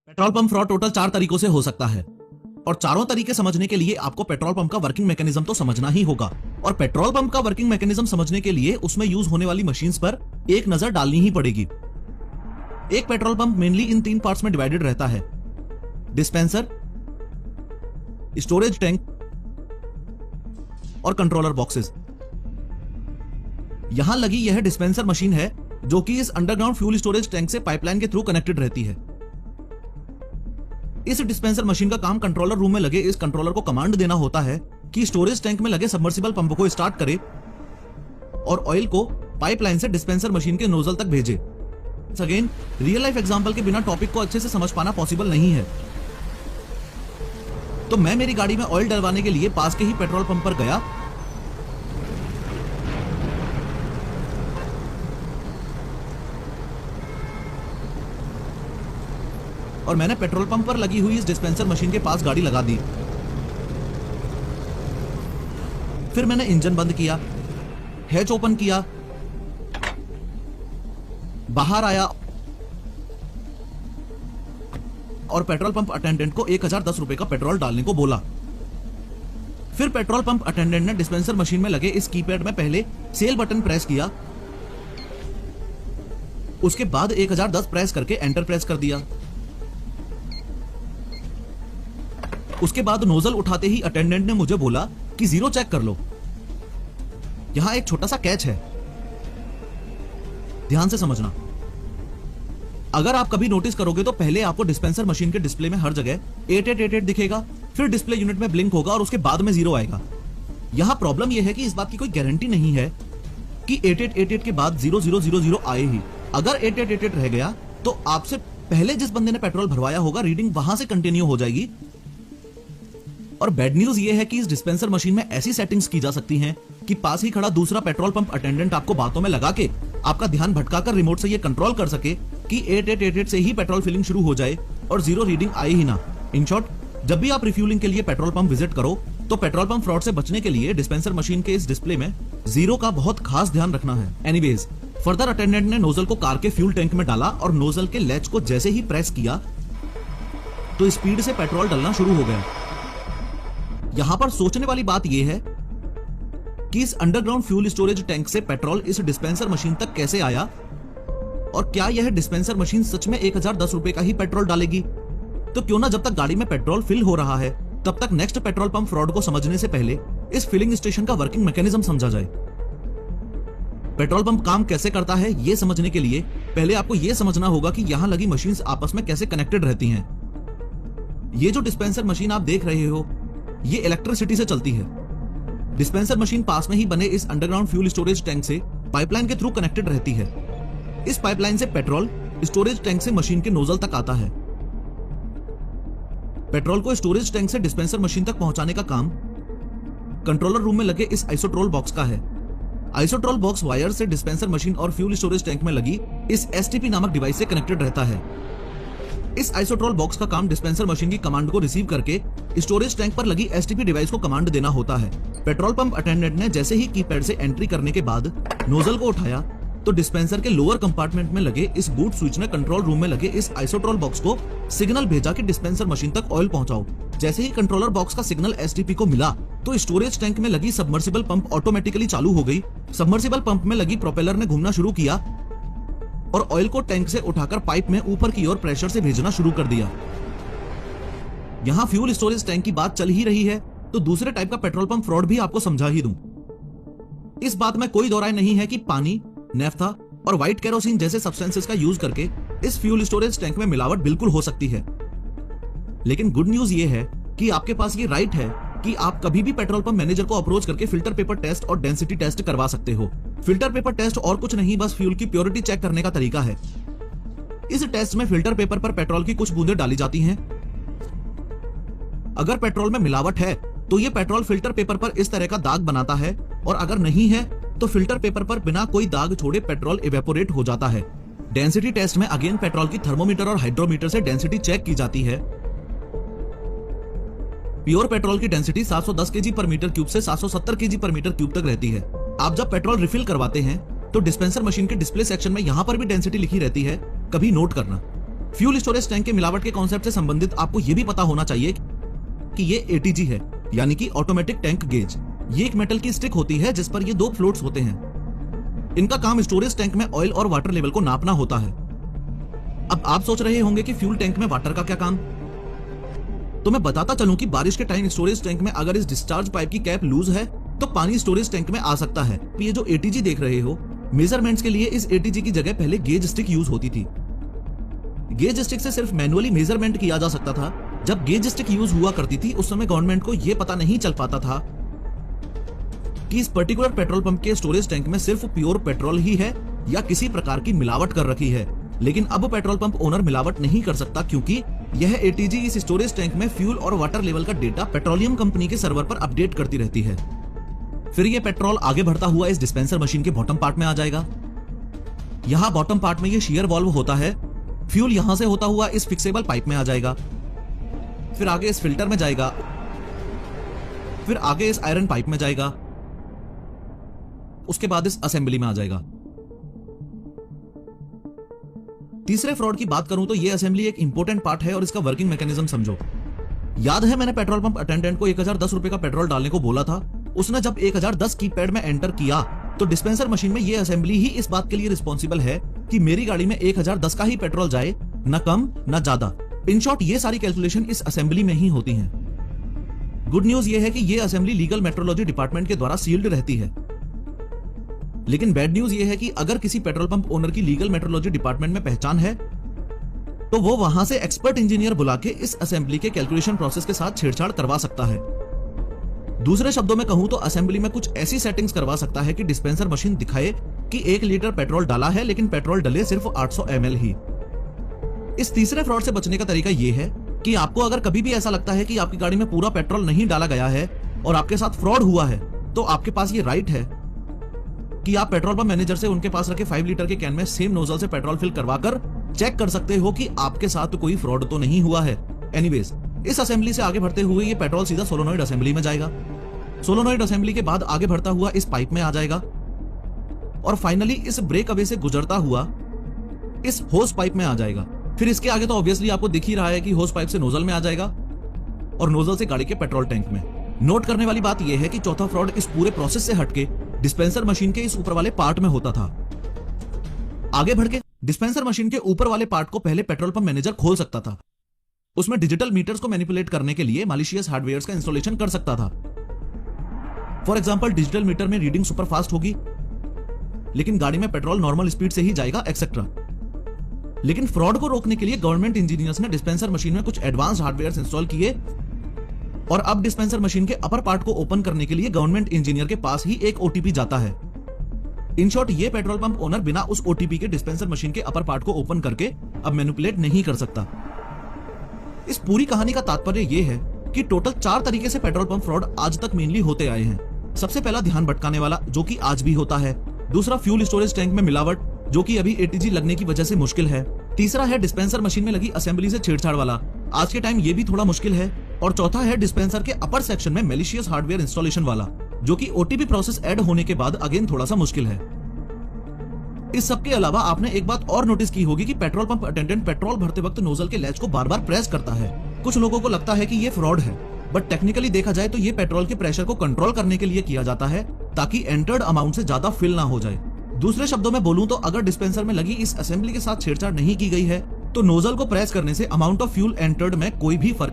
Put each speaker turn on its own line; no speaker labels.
Petrol pump fraud total 4 तरीकों से हो सकता है और चारों तरीके समझने के लिए आपको पेट्रोल पंप का वर्किंग मैकेनिज्म तो समझना ही होगा। और पेट्रोल पंप का वर्किंग मैकेनिज्म समझने के लिए उसमें यूज होने वाली मशीन्स पर एक नजर डालनी ही पड़ेगी। एक पेट्रोल पंप मेनली इन 3 पार्ट्स में डिवाइडेड रहता है: डिस्पेंसर, स्टोरेज टैंक और कंट्रोलर बॉक्सेस। यहां लगी यह डिस्पेंसर मशीन है जो कि इस अंडरग्राउंड फ्यूल स्टोरेज टैंक से पाइपलाइन के थ्रू कनेक्टेड रहती है। इस डिस्पेंसर मशीन का काम कंट्रोलर रूम में लगे इस कंट्रोलर को कमांड देना होता है कि स्टोरेज टैंक में लगे सबमर्सिबल पंप को स्टार्ट करे और ऑयल को पाइपलाइन से डिस्पेंसर मशीन के नोजल तक भेजे। अगेन, रियल लाइफ एग्जांपल के बिना टॉपिक को अच्छे से समझ पाना पॉसिबल नहीं है, तो मैं मेरी गाड़ी में ऑयल डलवाने के लिए पास के ही पेट्रोल पंप पर गया और मैंने पेट्रोल पंप पर लगी हुई इस डिस्पेंसर मशीन के पास गाड़ी लगा दी। फिर मैंने इंजन बंद किया, हैच ओपन किया, बाहर आया और पेट्रोल पंप अटेंडेंट को 1010 रुपए का पेट्रोल डालने को बोला। फिर पेट्रोल पंप अटेंडेंट ने डिस्पेंसर मशीन में लगे इस कीपैड में पहले सेल बटन प्रेस किया, उसके बाद 1010 प्रेस करके एंटर प्रेस कर दिया। उसके बाद नोजल उठाते ही अटेंडेंट ने मुझे बोला कि जीरो चेक कर लो। यहां एक छोटा सा कैच है, ध्यान से समझना। अगर आप कभी नोटिस करोगे तो पहले आपको डिस्पेंसर मशीन के डिस्प्ले में हर जगह 8888 दिखेगा, फिर डिस्प्ले यूनिट में ब्लिंक होगा और उसके बाद में जीरो आएगा। यहां प्रॉब्लम यह है कि इस बात की कोई गारंटी नहीं है कि 8888 के बाद 0000 आए ही। अगर 8888 रह गया तो आपसे पहले जिस बंदे ने पेट्रोल भरवाया होगा रीडिंग वहां से कंटिन्यू हो जाएगी। और बैड न्यूज ये है कि इस डिस्पेंसर मशीन में ऐसी सेटिंग्स की जा सकती हैं कि पास ही खड़ा दूसरा पेट्रोल पंप अटेंडेंट आपको बातों में लगा के आपका ध्यान भटकाकर रिमोट से ये कंट्रोल कर सके कि 8888 से ही पेट्रोल फिलिंग शुरू हो जाए और जीरो रीडिंग आए ही ना। इन शॉर्ट, जब भी आप रिफ्यूलिंग के लिए पेट्रोल पंप विजिट करो तो पेट्रोल पंप फ्रॉड से बचने के लिए डिस्पेंसर मशीन के इस डिस्प्ले में जीरो का बहुत खास ध्यान रखना है। एनीवेज, फर्दर अटेंडेंट ने नोजल को कार के फ्यूल टैंक में डाला और नोजल के लैच को जैसे ही प्रेस किया तो स्पीड से पेट्रोल डलना शुरू हो गया। यहां पर सोचने वाली बात यह है कि इस अंडरग्राउंड फ्यूल स्टोरेज टैंक से पेट्रोल इस डिस्पेंसर मशीन तक कैसे आया और क्या यह डिस्पेंसर मशीन सच में 1010 रुपए का ही पेट्रोल डालेगी। तो क्यों ना जब तक गाड़ी में पेट्रोल फिल हो रहा है तब तक नेक्स्ट पेट्रोल पंप फ्रॉड को समझने से पहले इस फिलिंग स्टेशन का वर्किंग मैकेनिज्म समझा जाए। पेट्रोल पंप काम कैसे करता है यह समझने के लिए पहले आपको यह समझना होगा कि यहां लगी मशीन्स आपस में कैसे कनेक्टेड रहती हैं। ये जो डिस्पेंसर मशीन आप देख रहे हो ये इलेक्ट्रिसिटी से चलती है। डिस्पेंसर मशीन पास में ही बने इस अंडरग्राउंड फ्यूल स्टोरेज टैंक से पाइपलाइन के थ्रू कनेक्टेड रहती है। इस पाइपलाइन से पेट्रोल स्टोरेज टैंक से मशीन के नोजल तक आता है। पेट्रोल को स्टोरेज टैंक से डिस्पेंसर मशीन तक पहुंचाने का काम कंट्रोलर रूम में लगे इस आइसोट्रोल बॉक्स का है। आइसोट्रोल बॉक्स वायर से डिस्पेंसर मशीन और फ्यूल स्टोरेज टैंक में लगी इस एसटीपी नामक डिवाइस से कनेक्टेड रहता है। इस आइसोट्रोल बॉक्स का काम डिस्पेंसर मशीन की कमांड को रिसीव करके स्टोरेज टैंक पर लगी एसटीपी डिवाइस को कमांड देना होता है। पेट्रोल पंप अटेंडेंट ने जैसे ही कीपैड से एंट्री करने के बाद नोजल को उठाया तो डिस्पेंसर के लोअर कंपार्टमेंट में लगे इस बूट स्विच ने कंट्रोल रूम में लगे इस आइसोट्रोल बॉक्स को सिग्नल भेजा कि डिस्पेंसर मशीन तक ऑयल पहुंचाओ। जैसे ही कंट्रोलर बॉक्स का सिग्नल एसटीपी को मिला तो स्टोरेज टैंक में लगी सबमर्सिबल पंप ऑटोमेटिकली चालू हो गई। सबमर्सिबल पंप में लगी प्रोपेलर ने घूमना शुरू किया और ऑयल को टैंक से उठाकर पाइप में ऊपर की ओर प्रेशर से भेजना शुरू कर दिया। यहां फ्यूल स्टोरेज टैंक की बात चल ही रही है तो दूसरे टाइप का पेट्रोल पंप फ्रॉड भी आपको समझा ही दूं। इस बात में कोई दो राय नहीं है कि पानी, नेफ्था और व्हाइट केरोसिन जैसे सब्सटेंसेस का यूज करके इस फ्यूल स्टोरेज टैंक में मिलावट बिल्कुल हो सकती है। लेकिन गुड न्यूज ये है कि आपके पास ये राइट है कि आप कभी भी पेट्रोल पंप मैनेजर को अप्रोच करके फिल्टर पेपर टेस्ट और डेंसिटी टेस्ट करवा सकते हो। फिल्टर पेपर टेस्ट और कुछ नहीं, बस फ्यूल की प्योरिटी चेक करने का तरीका है। इस टेस्ट में फिल्टर पेपर पर पेट्रोल की कुछ बूंदें डाली जाती हैं। अगर पेट्रोल में मिलावट है तो ये पेट्रोल फिल्टर पेपर पर इस तरह का दाग बनाता है और अगर नहीं है तो फिल्टर पेपर पर बिना कोई दाग छोड़े पेट्रोल इवेपोरेट हो जाता है। डेंसिटी टेस्ट में अगेन पेट्रोल की थर्मोमीटर और हाइड्रोमीटर से डेंसिटी चेक की जाती है। प्योर पेट्रोल की डेंसिटी 710 केजी पर मीटर क्यूब से 770 केजी पर मीटर क्यूब तक रहती है। आप जब पेट्रोल रिफिल करवाते हैं तो डिस्पेंसर मशीन के डिस्प्ले सेक्शन में यहां पर भी डेंसिटी लिखी रहती है, कभी नोट करना। फ्यूल स्टोरेज टैंक के मिलावट के कॉन्सेप्ट से संबंधित आपको यह भी पता होना चाहिए कि ये एटीजी है, यानी कि ऑटोमेटिक टैंक गेज। ये एक मेटल की स्टिक होती है जिस पर ये 2 फ्लोट्स होते हैं। इनका काम स्टोरेज टैंक में ऑयल और वाटर लेवल को नापना होता है। अब आप सोच रहे होंगे कि फ्यूल टैंक में वाटर का क्या काम? तो मैं बताता चलूं कि बारिश के टाइम स्टोरेज टैंक में अगर इस डिस्चार्ज पाइप की कैप लूज है तो पानी स्टोरेज टैंक में आ सकता है। ये जो एटीजी देख रहे हो, मेजरमेंट्स के लिए इस एटीजी की जगह पहले गेज स्टिक यूज होती थी। गेज स्टिक से सिर्फ मैनुअली मेजरमेंट किया जा सकता था। जब गेज स्टिक यूज हुआ करती थी उस समय गवर्नमेंट को यह पता नहीं चल पाता था कि इस पर्टिकुलर पेट्रोल पंप के स्टोरेज टैंक में सिर्फ प्योर पेट्रोल ही है या किसी प्रकार की मिलावट कर रखी है। लेकिन अब पेट्रोल पंप ओनर मिलावट नहीं कर सकता क्योंकि यह एटीजी इस स्टोरेज टैंक में फ्यूल और वाटर लेवल का डेटा पेट्रोलियम कंपनी के सर्वर पर अपडेट करती रहती है। फिर यह पेट्रोल आगे बढ़ता हुआ इस डिस्पेंसर मशीन के बॉटम पार्ट में आ जाएगा। यहां बॉटम पार्ट में यह शीयर वाल्व होता है। फ्यूल यहां से होता हुआ इस फिक्सेबल पाइप में आ जाएगा, फिर आगे इस फिल्टर में जाएगा, फिर आगे इस आयरन पाइप में जाएगा, उसके बाद इस असेंबली में आ जाएगा। तीसरे फ्रॉड की बात करूं तो यह असेंबली एक इंपॉर्टेंट पार्ट है और इसका वर्किंग मैकेनिज्म समझो। याद है मैंने पेट्रोल पंप अटेंडेंट को 1010 रुपए का पेट्रोल डालने को बोला था। उसने जब 1010 कीपैड में एंटर किया तो डिस्पेंसर मशीन में यह असेंबली ही इस बात के लिए रिस्पॉन्सिबल है कि मेरी गाड़ी में 1010 का ही पेट्रोल जाए, न कम न ज्यादा। इन शॉर्ट ये सारी कैलकुलेशन इस असेंबली में ही होती हैं। गुड न्यूज ये है कि ये असेंबली लीगल मेट्रोलॉजी डिपार्टमेंट के द्वारा सील्ड रहती है। लेकिन बैड न्यूज ये है कि अगर किसी पेट्रोल पंप ओनर की लीगल मेट्रोलॉजी डिपार्टमेंट में पहचान है तो वो वहां से एक्सपर्ट इंजीनियर बुला के इस असेंबली के कैलकुलेशन प्रोसेस के साथ छेड़छाड़ करवा सकता है। दूसरे शब्दों में कहूं तो असेंबली में कुछ ऐसी सेटिंग्स करवा सकता है कि डिस्पेंसर मशीन दिखाए कि 1 लीटर पेट्रोल डाला है लेकिन पेट्रोल डले सिर्फ 800 ml ही। इस तीसरे फ्रॉड से बचने का तरीका यह है कि आपको अगर कभी भी ऐसा लगता है कि आपकी गाड़ी में पूरा पेट्रोल नहीं डाला गया है और आपके साथ फ्रॉड हुआ है तो आपके पास ये राइट है कि आप पेट्रोल पंप मैनेजर से उनके पास रखे 5 लीटर के कैन में सेम नोजल से पेट्रोल फिल करवाकर चेक कर सकते हो कि आपके साथ कोई फ्रॉड तो नहीं हुआ है। एनीवेज, इस असेंबली से आगे बढ़ते हुए ये पेट्रोल सीधा सोलोनॉइड असेंबली में जाएगा। सोलोनॉइड असेंबली के बाद आगे बढ़ता हुआ इस पाइप में आ जाएगा और फाइनली इस ब्रेक अवे से गुजरता हुआ इस होस पाइप में आ जाएगा। फिर इसके आगे तो ऑब्वियसली आपको दिख ही रहा है कि होस पाइप से नोजल में आ जाएगा और नोजल से गाड़ी के पेट्रोल टैंक में। नोट करने वाली बात यह है कि चौथा फ्रॉड इस पूरे प्रोसेस से हटके डिस्पेंसर मशीन के इस ऊपर वाले पार्ट में होता था। आगे बढ़ के डिस्पेंसर मशीन के ऊपर वाले पार्ट को पहले पेट्रोल पंप मैनेजर खोल सकता था। उसमें डिजिटल मीटर्स को मैनिपुलेट करने के लिए मालिशियस हार्डवेयर का इंस्टॉलेशन कर सकता था। फॉर एग्जांपल, डिजिटल मीटर में रीडिंग सुपर फास्ट होगी लेकिन गाड़ी में पेट्रोल नॉर्मल स्पीड से ही जाएगा, एक्सेट्रा। लेकिन फ्रॉड को रोकने के लिए गवर्नमेंट इंजीनियर्स ने डिस्पेंसर मशीन में कुछ एडवांस्ड हार्डवेयर इंस्टॉल किए और अब डिस्पेंसर मशीन के अपर पार्ट को ओपन करने के लिए गवर्नमेंट इंजीनियर के पास ही एक ओटीपी जाता है। इन शॉर्ट, ये पेट्रोल पंप ओनर बिना उस ओटीपी के डिस्पेंसर मशीन के अपर पार्ट को ओपन करके अब मैनिपुलेट नहीं कर सकता। इस पूरी कहानी का तात्पर्य यह है कि टोटल 4 तरीके से पेट्रोल पंप फ्रॉड आज तक मेनली होते आए हैं। सबसे पहला ध्यान भटकाने वाला, जो कि आज भी होता है। दूसरा, फ्यूल स्टोरेज टैंक में मिलावट, जो कि अभी एटीजी लगने की वजह से मुश्किल है। तीसरा है डिस्पेंसर मशीन में लगी असेंबली से छेड़छाड़ वाला, आज के टाइम ये भी थोड़ा मुश्किल है। और चौथा है डिस्पेंसर के अपर सेक्शन में मैलिशियस हार्डवेयर इंस्टॉलेशन वाला, जो कि ओटीपी प्रोसेस ऐड होने के बाद अगेन थोड़ा सा मुश्किल है। इस सब के अलावा आपने एक बात और नोटिस की होगी कि पेट्रोल पंप अटेंडेंट पेट्रोल भरते वक्त नोजल के लैच को बार बार प्रेस करता है। कुछ लोगों को लगता है कि ये फ्रॉड है, बट टेक्निकली देखा जाए तो ये पेट्रोल के प्रेशर को कंट्रोल करने के लिए किया जाता है ताकि एंटर्ड अमाउंट से ज्यादा फिल ना हो जाए। दूसरे शब्दों में बोलूं तो अगर डिस्पेंसर में लगी इस असेंबली के साथ छेड़छाड़ नहीं की गई है तो नोजल को प्रेस करने से अमाउंट ऑफ फ्यूल एंटर्ड में कोई भी फर्क